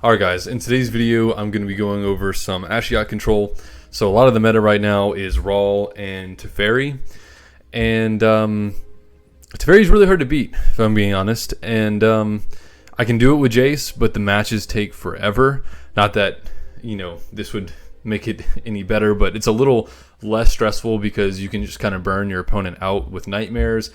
Alright guys, in today's video I'm going to be going over some Ashiok control. So a lot of the meta right now is Raw and Teferi. And Teferi is really hard to beat, if I'm being honest. And I can do it with Jace, but the matches take forever. Not that, you know, this would make it any better, but it's a little less stressful because you can just kind of burn your opponent out with nightmares.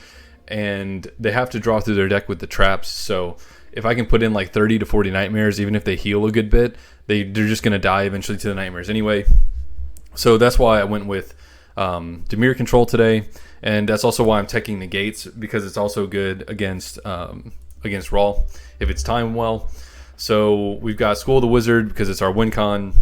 And they have to draw through their deck with the traps, so if I can put in like 30 to 40 nightmares, even if they heal a good bit, they're just going to die eventually to the nightmares anyway. So that's why I went with Dimir control today, and that's also why I'm teching Negates, because it's also good against Raw if it's timed well. So we've got School of the Wizard because it's our win con.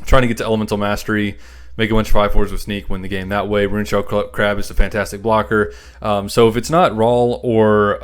Trying to get to Elemental Mastery, make a bunch of 5/4s with Sneak, win the game that way. Runeshell Crab is a fantastic blocker. So if it's not Raw or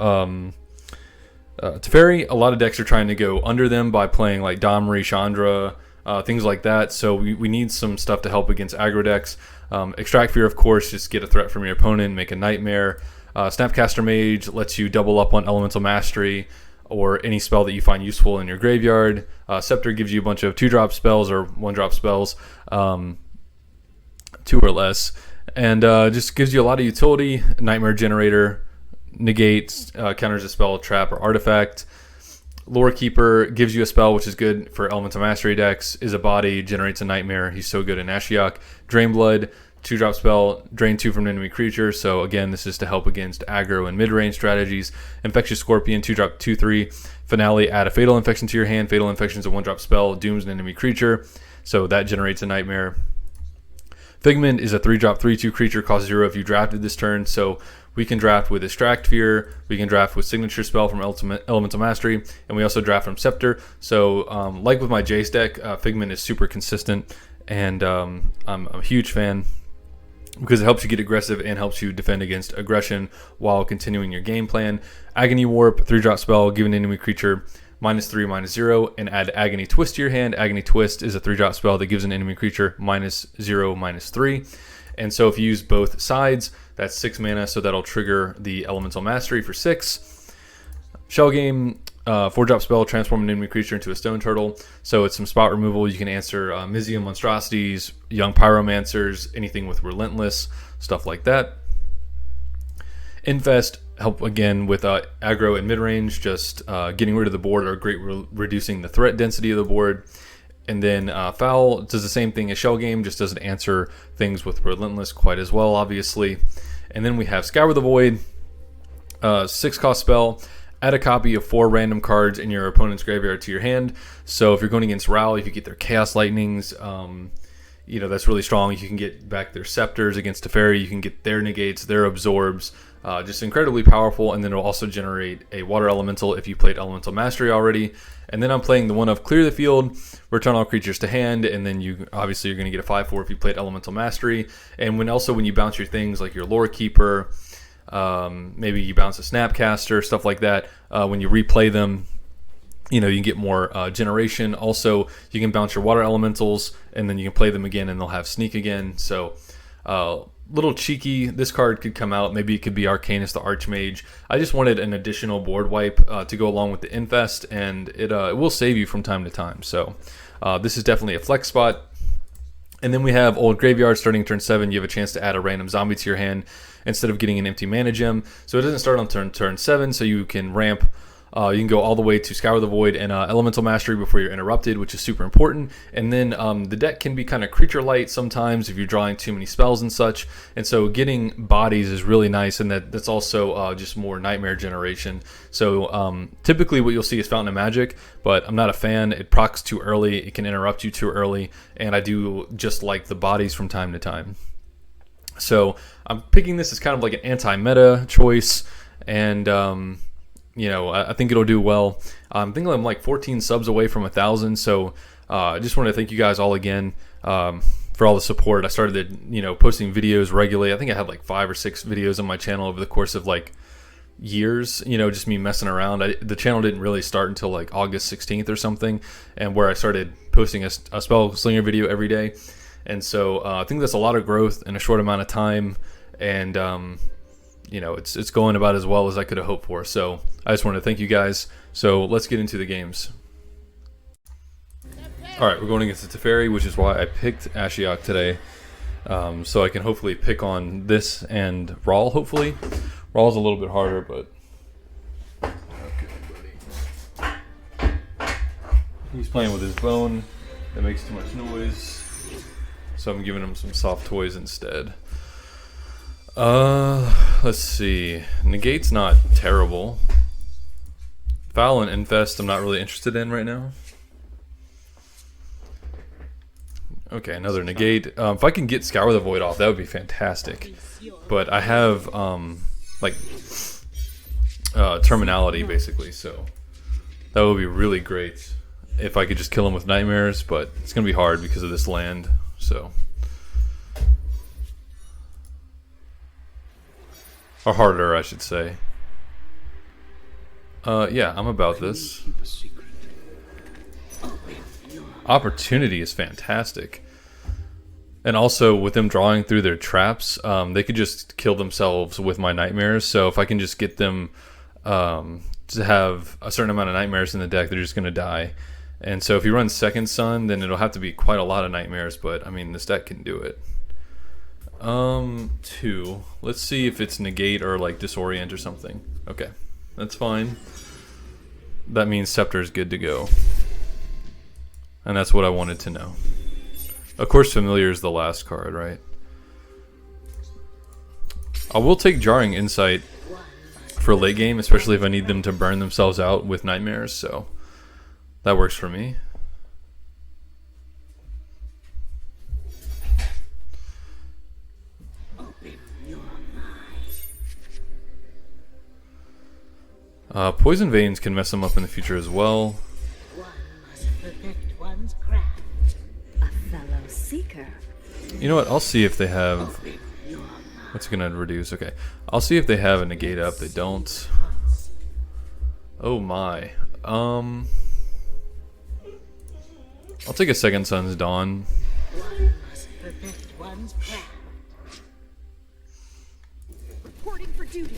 Teferi, a lot of decks are trying to go under them by playing like Domri, Chandra, things like that. So we need some stuff to help against aggro decks. Extract Fear, of course, just get a threat from your opponent, make a nightmare. Snapcaster Mage lets you double up on Elemental Mastery or any spell that you find useful in your graveyard. Scepter gives you a bunch of 2-drop spells or 1-drop spells, 2 or less, and just gives you a lot of utility. Nightmare Generator negates, counters a spell, trap, or artifact. Lorekeeper gives you a spell, which is good for Elemental Mastery decks. Is a body, generates a nightmare. He's so good in Ashiok. Drain Blood, 2-drop spell, drain 2 from an enemy creature. So again, this is to help against aggro and mid-range strategies. Infectious Scorpion, 2-drop, 2/3. Finale, add a Fatal Infection to your hand. Fatal Infection is a 1-drop spell, dooms an enemy creature. So that generates a nightmare. Figment is a 3-drop, 3/2 creature, cost 0 if you drafted this turn. So we can draft with Extract Fear, we can draft with Signature Spell from Elemental Mastery, and we also draft from Scepter. So like with my Jace deck, Figment is super consistent, and I'm a huge fan because it helps you get aggressive and helps you defend against aggression while continuing your game plan. Agony Warp, 3-drop spell, give an enemy creature -3, -0, and add Agony Twist to your hand. Agony Twist is a 3-drop spell that gives an enemy creature -0, -3. And so if you use both sides, that's 6 mana, so that'll trigger the Elemental Mastery for 6. Shell Game, 4-drop spell, transform an enemy creature into a stone turtle. So it's some spot removal. You can answer Mizium Monstrosities, Young Pyromancers, anything with Relentless, stuff like that. Infest, help again with aggro and mid-range, just getting rid of the board or reducing the threat density of the board. And then Foul does the same thing as Shell Game, just doesn't answer things with Relentless quite as well, obviously. And then we have Scour the Void, 6-cost spell, add a copy of 4 random cards in your opponent's graveyard to your hand. So if you're going against Ral, if you get their Chaos Lightnings, you know, that's really strong. You can get back their Scepters against Teferi, you can get their Negates, their Absorbs, just incredibly powerful. And then it'll also generate a Water Elemental if you played Elemental Mastery already. And then I'm playing the one of Clear the Field, return all creatures to hand, and then you obviously you're going to get a 5/4 if you played Elemental Mastery. And when you bounce your things like your Lorekeeper, maybe you bounce a Snapcaster, stuff like that, when you replay them, you know, you can get more generation. Also, you can bounce your Water Elementals, and then you can play them again, and they'll have Sneak again. So little cheeky. This card could come out. Maybe it could be Arcanist the Archmage. I just wanted an additional board wipe to go along with the Infest, and it will save you from time to time. So this is definitely a flex spot. And then we have Old Graveyard starting turn 7. You have a chance to add a random zombie to your hand instead of getting an empty mana gem. So it doesn't start on turn 7, so you can ramp. You can go all the way to Scour the Void and Elemental Mastery before you're interrupted, which is super important. And then the deck can be kind of creature light sometimes if you're drawing too many spells and such. And so getting bodies is really nice, and that's also just more nightmare generation. So typically what you'll see is Fountain of Magic, but I'm not a fan. It procs too early, it can interrupt you too early, and I do just like the bodies from time to time. So I'm picking this as kind of like an anti-meta choice, and you know, I think it'll do well. I'm thinking I'm like 14 subs away from 1,000, so I just want to thank you guys all again for all the support. I started, you know, posting videos regularly. I think I had like 5 or 6 videos on my channel over the course of like years, you know, just me messing around. The channel didn't really start until like August 16th or something, and where I started posting a Spellslinger video every day. And so I think that's a lot of growth in a short amount of time, and you know, it's going about as well as I could have hoped for. So I just want to thank you guys. So let's get into the games. Alright, we're going against the Teferi, which is why I picked Ashiok today. So I can hopefully pick on this and Rawl, hopefully. Rawl's a little bit harder, but... Okay, buddy. He's playing with his bone. That makes too much noise. So I'm giving him some soft toys instead. Let's see. Negate's not terrible. Foul and Infest I'm not really interested in right now. Okay, another Negate. If I can get Scour the Void off, that would be fantastic. But I have, like, terminality, basically, so that would be really great if I could just kill him with Nightmares, but it's going to be hard because of this land, so. Or harder, I should say. Yeah, I'm about this. Opportunity is fantastic. And also, with them drawing through their traps, they could just kill themselves with my Nightmares. So if I can just get them to have a certain amount of Nightmares in the deck, they're just going to die. And so if you run Second Sun, then it'll have to be quite a lot of Nightmares. But, I mean, this deck can do it. 2. Let's see if it's Negate or, like, Disorient or something. Okay, that's fine. That means Scepter is good to go. And that's what I wanted to know. Of course, Familiar is the last card, right? I will take Jarring Insight for late game, especially if I need them to burn themselves out with Nightmares, so that works for me. Poison Veins can mess them up in the future as well. You know what? I'll see if they have... What's it gonna reduce? Okay. I'll see if they have a Negate up. They don't. Oh my. I'll take a Second Sun's Dawn. Reporting for duty.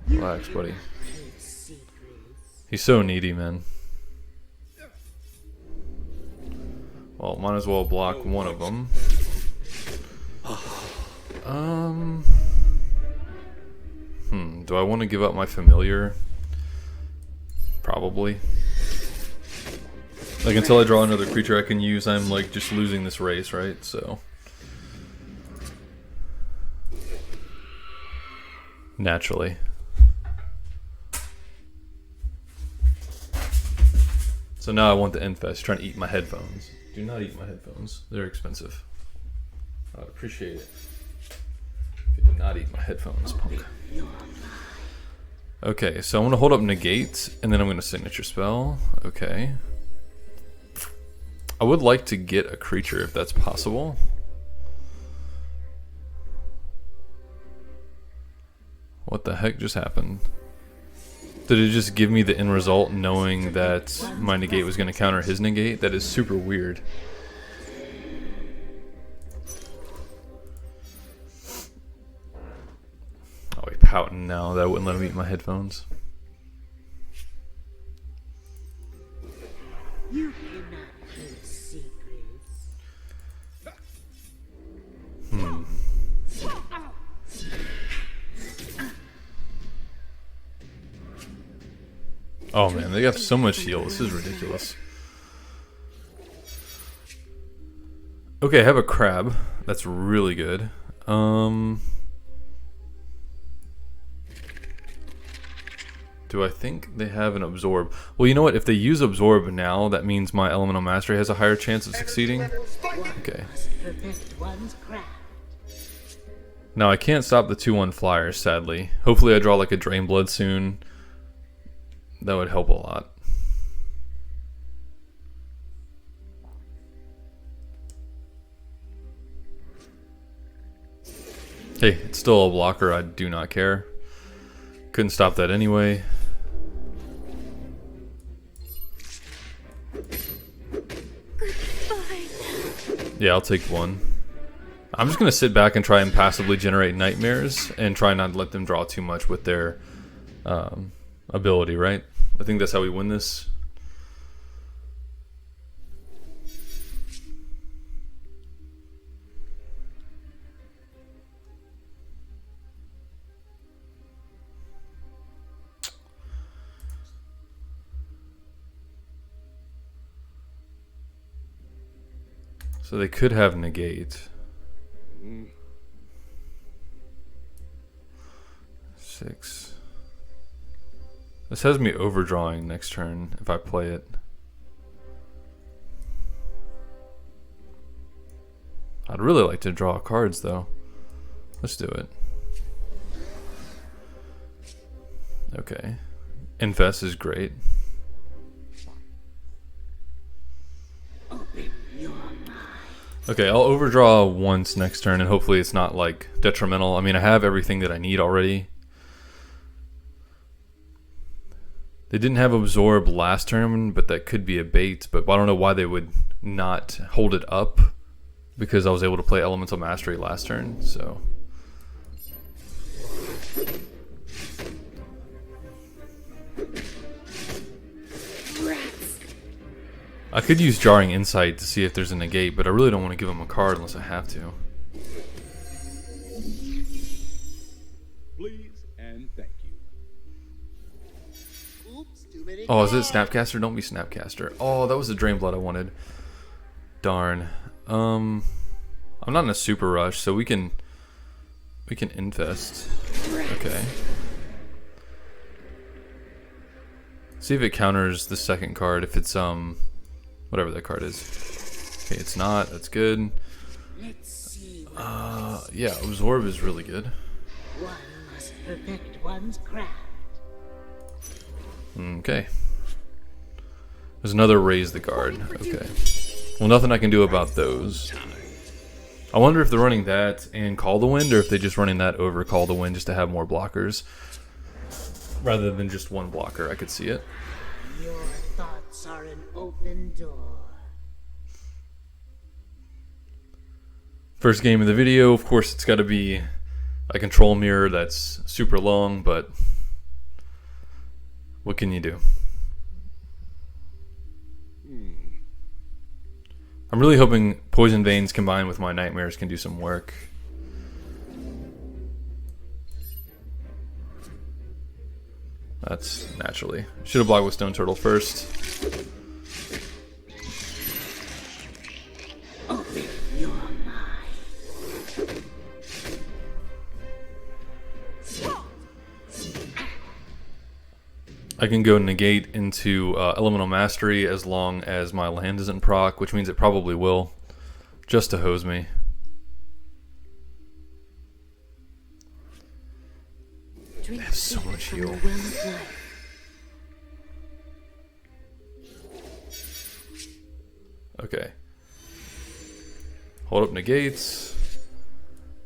Relax, buddy. He's so needy, man. Well, might as well block one of them. Do I want to give up my Familiar? Probably. Like, until I draw another creature I can use, I'm like just losing this race, right? So. Naturally. So now I want the Infest. Trying to eat my headphones. Do not eat my headphones. They're expensive. I'd appreciate it if you do not eat my headphones, punk. Okay, so I'm going to hold up Negate, and then I'm going to Signature Spell. Okay. I would like to get a creature if that's possible. What the heck just happened? Did it just give me the end result knowing that my Negate was going to counter his Negate? That is super weird. Oh, he's pouting now. That wouldn't let him eat my headphones. You cannot keep secrets. Oh man, they have so much heal. This is ridiculous. Okay, I have a crab. That's really good. Do I think they have an Absorb? Well, you know what? If they use Absorb now, that means my Elemental Mastery has a higher chance of succeeding. Okay. Now, I can't stop the 2/1 flyers, sadly. Hopefully I draw like a Drain Blood soon. That would help a lot. Hey, it's still a blocker. I do not care. Couldn't stop that anyway. Yeah, I'll take one. I'm just going to sit back and try and passively generate Nightmares and try not to let them draw too much with their ability, right? I think that's how we win this. So they could have negate. 6. This has me overdrawing next turn if I play it. I'd really like to draw cards though. Let's do it. Okay. Infest is great. Okay, I'll overdraw once next turn and hopefully it's not like detrimental. I mean, I have everything that I need already. They didn't have absorb last turn, but that could be a bait, but I don't know why they would not hold it up because I was able to play Elemental Mastery last turn, so. I could use Jarring Insight to see if there's a negate, but I really don't want to give him a card unless I have to. Please and thank you. Oops, too many Oh, is it cards. Snapcaster? Don't be Snapcaster. Oh, that was the Drain Blood I wanted. Darn. I'm not in a super rush, so we can infest. Okay. See if it counters the second card. If it's whatever that card is. Okay, it's not. That's good. Let's see. Yeah, absorb is really good. One must perfect one's craft. Okay. There's another raise the guard. Okay. Well, nothing I can do about those. I wonder if they're running that and Call the Wind, or if they're just running that over Call the Wind just to have more blockers. Rather than just one blocker, I could see it. Your thoughts are an open door. First game of the video, of course it's got to be a control mirror that's super long, but what can you do? I'm really hoping Poison Veins combined with my Nightmares can do some work. That's naturally. Should have blocked with Stone Turtle first. Open your mind. I can go negate into Elemental Mastery as long as my land isn't proc, which means it probably will, just to hose me. Drink have so deep much from heal. the well of life. Okay. Hold up negates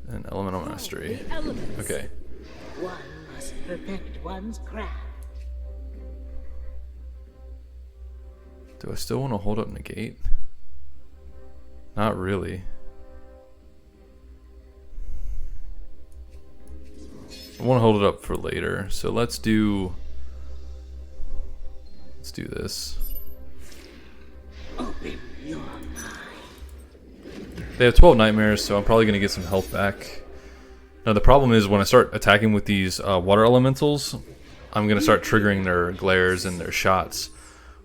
and Elemental Mastery. The elements. Okay. One must perfect one's craft. Do I still want to hold up negate? Not really. I want to hold it up for later, so let's do this. Open your mind. They have 12 Nightmares, so I'm probably going to get some health back. Now the problem is when I start attacking with these water elementals, I'm going to start triggering their glares and their shots,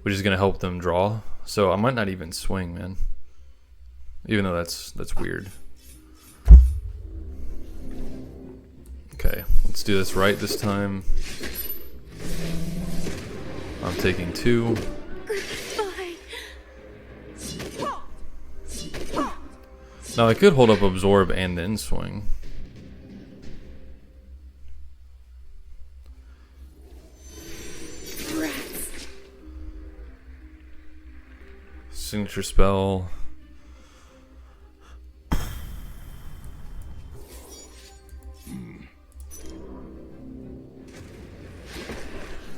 which is going to help them draw. So I might not even swing, man. Even though that's weird. Okay, let's do this right this time. I'm taking 2. Now I could hold up absorb and then swing. Signature spell.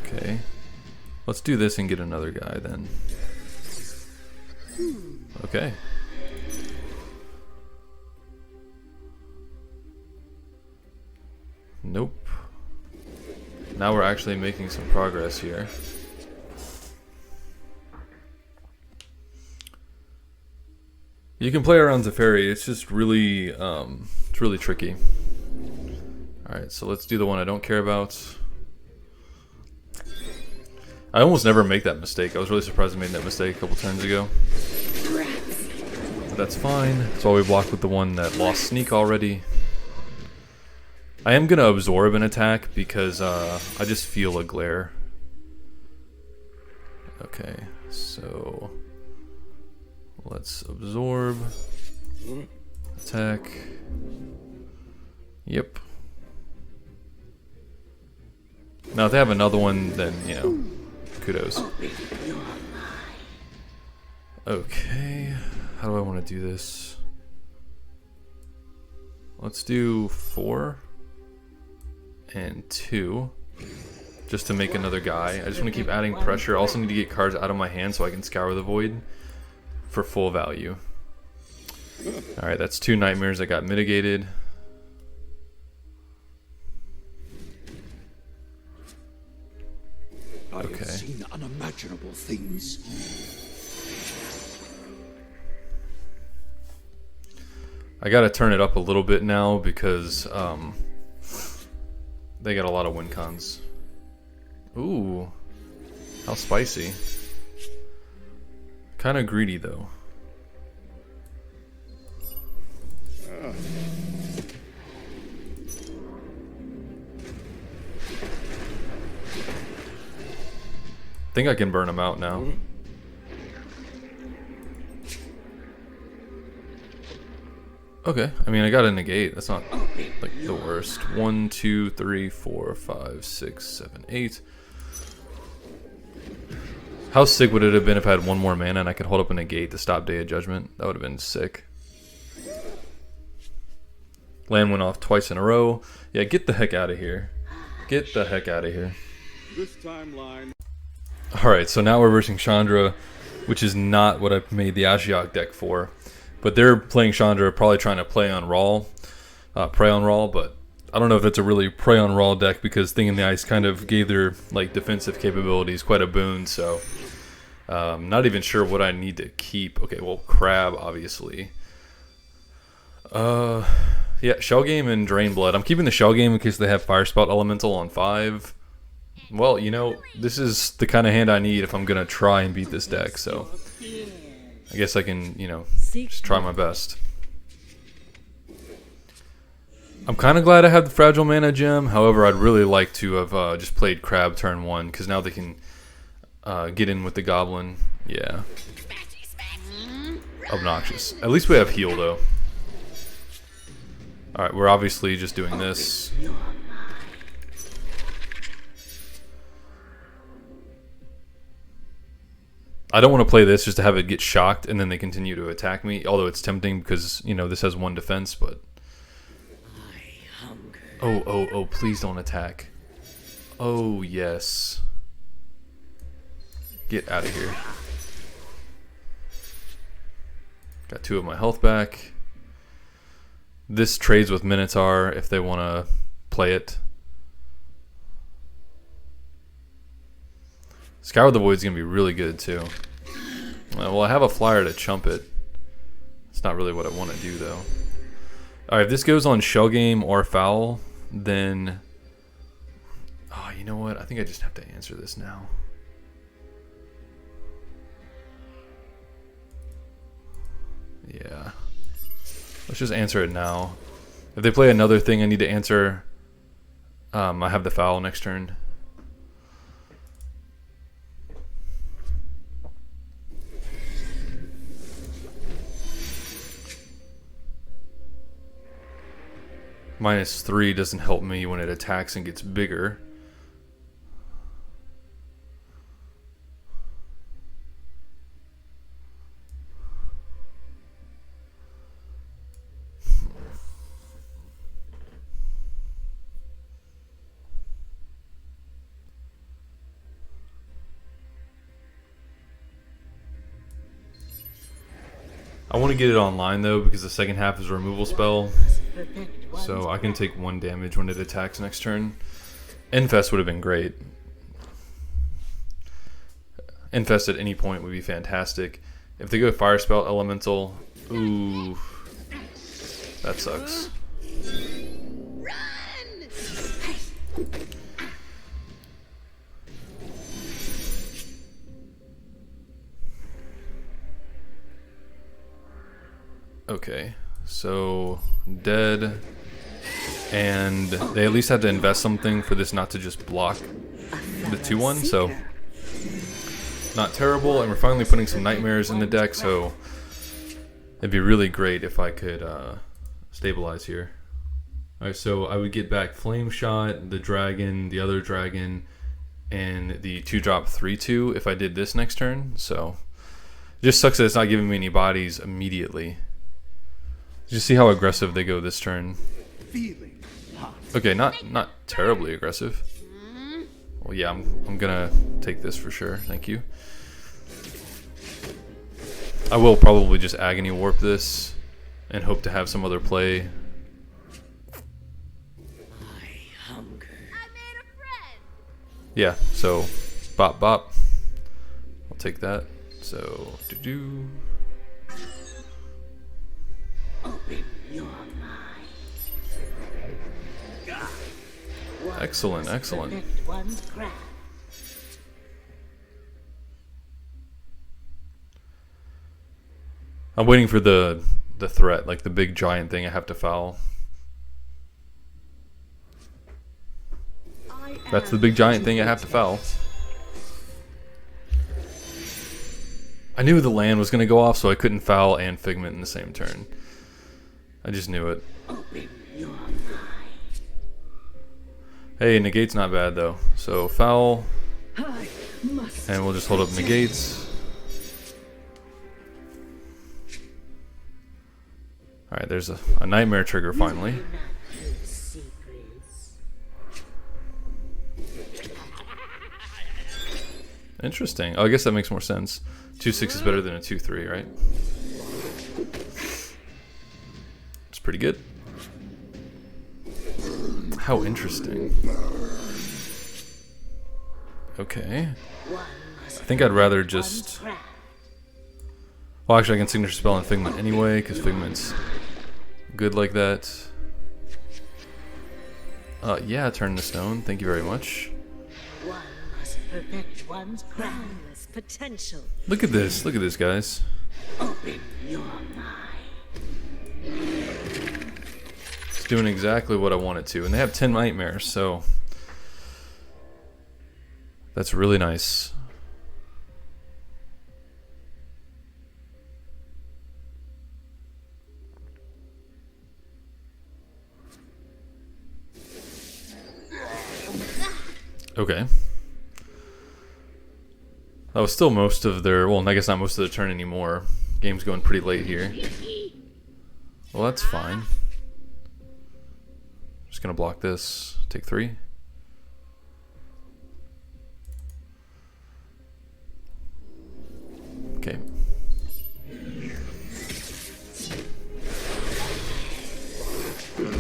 Okay. Let's do this and get another guy then. Okay. Nope. Now we're actually making some progress here. You can play around Teferi, it's just really, it's really tricky. Alright, so let's do the one I don't care about. I almost never make that mistake. I was really surprised I made that mistake a couple turns ago. But that's fine. That's why we blocked with the one that lost sneak already. I am going to absorb an attack because I just feel a glare. Okay, so let's absorb. Attack. Yep. Now if they have another one, then, you know, kudos. Okay, how do I want to do this? Let's do 4 and 2, just to make another guy. I just want to keep adding pressure. I also need to get cards out of my hand so I can scour the void for full value. Alright, that's 2 nightmares that got mitigated. I have seen unimaginable things. I gotta turn it up a little bit now because they got a lot of win cons. Ooh, how spicy. Kinda greedy though. I think I can burn them out now. Okay, I mean I got a negate. That's not like the worst. 1, 2, 3, 4, 5, 6, 7, 8. How sick would it have been if I had 1 more mana and I could hold up a negate to stop Day of Judgment? That would have been sick. Land went off twice in a row. Yeah, get the heck out of here. Get the heck out of here. This timeline. Alright, so now we're versing Chandra, which is not what I made the Ashiok deck for. But they're playing Chandra, probably trying to play on Raw, prey on Raw, but I don't know if that's a really prey on Raw deck because Thing in the Ice kind of gave their like defensive capabilities quite a boon, so not even sure what I need to keep. Okay, well, Crab, obviously. Yeah, Shell Game and Drain Blood. I'm keeping the Shell Game in case they have Fire Spout Elemental on 5. Well, you know, this is the kind of hand I need if I'm going to try and beat this deck, so I guess I can, you know, just try my best. I'm kind of glad I have the Fragile Mana Gem, however, I'd really like to have just played Crab turn 1, because now they can get in with the Goblin. Yeah. Obnoxious. At least we have heal, though. Alright, we're obviously just doing this. I don't want to play this just to have it get shocked and then they continue to attack me, although it's tempting because, you know, this has 1 defense, but... Oh, please don't attack. Oh, yes. Get out of here. Got 2 of my health back. This trades with Minotaur if they want to play it. Scour the Void's going to be really good too. Well, I have a flyer to chump it. It's not really what I want to do though. Alright, if this goes on Shell Game or Foul, then... Oh, you know what? I think I just have to answer this now. Yeah. Let's just answer it now. If they play another thing I need to answer, I have the Foul next turn. -3 doesn't help me when it attacks and gets bigger. I want to get it online though because the second half is a removal spell. So I can take 1 damage when it attacks next turn. Infest would have been great. Infest at any point would be fantastic. If they go Fire Spell Elemental, ooh, that sucks. Okay, so dead, and they at least had to invest something for this not to just block the 2-1, so not terrible. And we're finally putting some nightmares in the deck, so it'd be really great if I could stabilize here. Alright, so I would get back Flame Shot, the dragon, the other dragon, and the 2-drop 3/2 if I did this next turn. So it just sucks that it's not giving me any bodies immediately. Just see how aggressive they go this turn. Okay, not terribly aggressive. Well, yeah, I'm gonna take this for sure. Thank you. I will probably just Agony Warp this and hope to have some other play. Yeah, so bop bop. I'll take that. So do. Open your mind. Excellent, excellent. Perfect one's craft. I'm waiting for the threat, like the big giant thing I have to foul. That's the big giant thing I have to foul. I knew the land was going to go off, so I couldn't foul and Figment in the same turn. I just knew it. Open your mind. Hey, Negate's not bad though. So foul, and we'll just hold up Negates. Alright, there's a nightmare trigger finally. Do not keep secrets. Interesting. Oh, I guess that makes more sense. 2/6 is better than a 2/3, right? It's pretty good. How interesting. Okay. I think I'd rather just... Well, actually I can Signature Spell on Figment anyway, because Figment's good like that. Yeah, turn to stone. Thank you very much. One must perfect one's boundless potential. Look at this, guys. Open your mind. It's doing exactly what I want it to, and they have 10 nightmares, so that's really nice. Okay. That was still most of their... Well, I guess not most of the turn anymore. Game's going pretty late here. Well, that's fine. Just gonna block this. Take 3. Okay.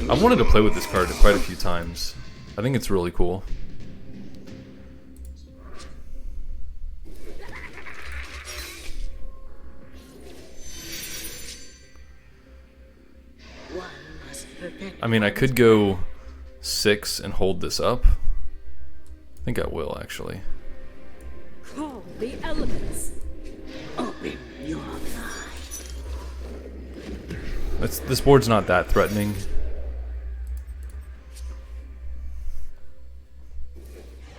I've wanted to play with this card quite a few times. I think it's really cool. I mean, I could go 6 and hold this up. I think I will, actually. Call the elements. Open your mind. This board's not that threatening.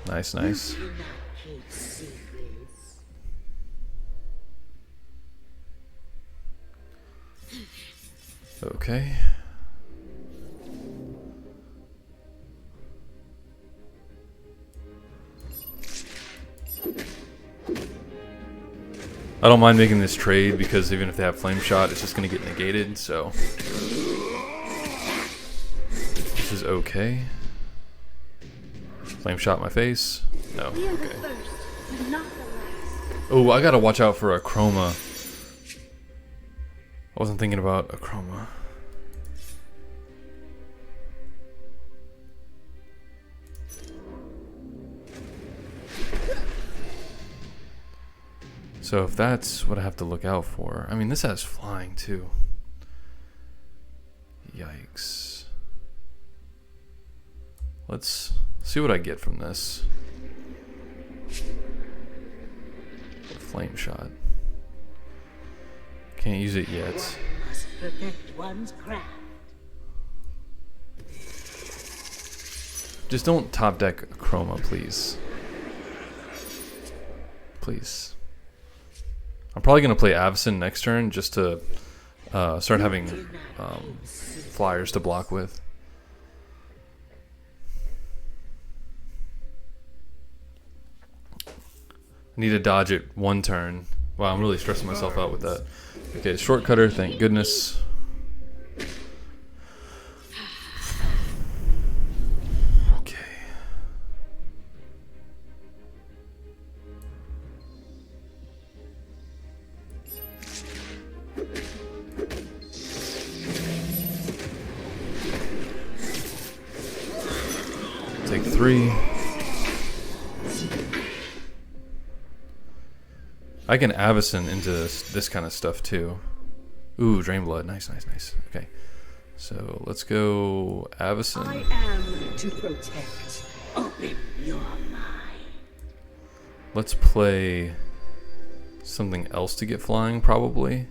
Nice, nice. Do not keep secrets. Okay. I don't mind making this trade because even if they have Flame Shot, it's just going to get negated, so this is okay. Flame Shot in my face? No, okay. Oh, I gotta watch out for a Chroma. I wasn't thinking about a Chroma. So if that's what I have to look out for, I mean, this has flying too. Yikes. Let's see what I get from this. Flame shot. Can't use it yet. Must perfect one's craft. Just don't top deck Chroma, please. Please. I'm probably going to play Avacyn next turn just to start having flyers to block with. I need to dodge it one turn. Wow, I'm really stressing myself out with that. Okay, shortcutter, thank goodness. Okay. Take 3. I can Avacyn into this kind of stuff too. Ooh, Drain Blood. Nice, nice, nice. Okay. So let's go Avacyn. I am to protect. Open your mind. Let's play something else to get flying, probably.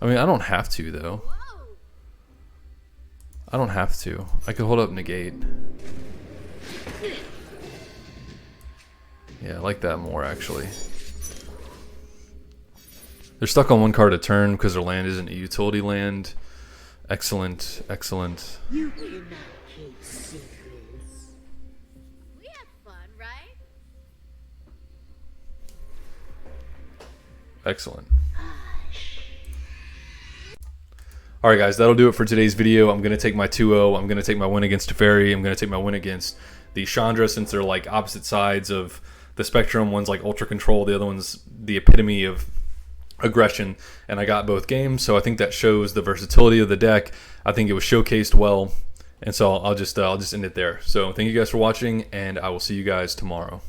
I mean, I don't have to, though. I don't have to. I could hold up Negate. Yeah, I like that more, actually. They're stuck on one card a turn because their land isn't a utility land. Excellent, excellent. You will not keep secrets. We had fun, right? Excellent. Alright guys, that'll do it for today's video. I'm going to take my 2-0. I'm going to take my win against Teferi. I'm going to take my win against the Chandra, since they're like opposite sides of the spectrum. One's like ultra control, the other one's the epitome of aggression, and I got both games, so I think that shows the versatility of the deck. I think it was showcased well, and so I'll just end it there. So thank you guys for watching, and I will see you guys tomorrow.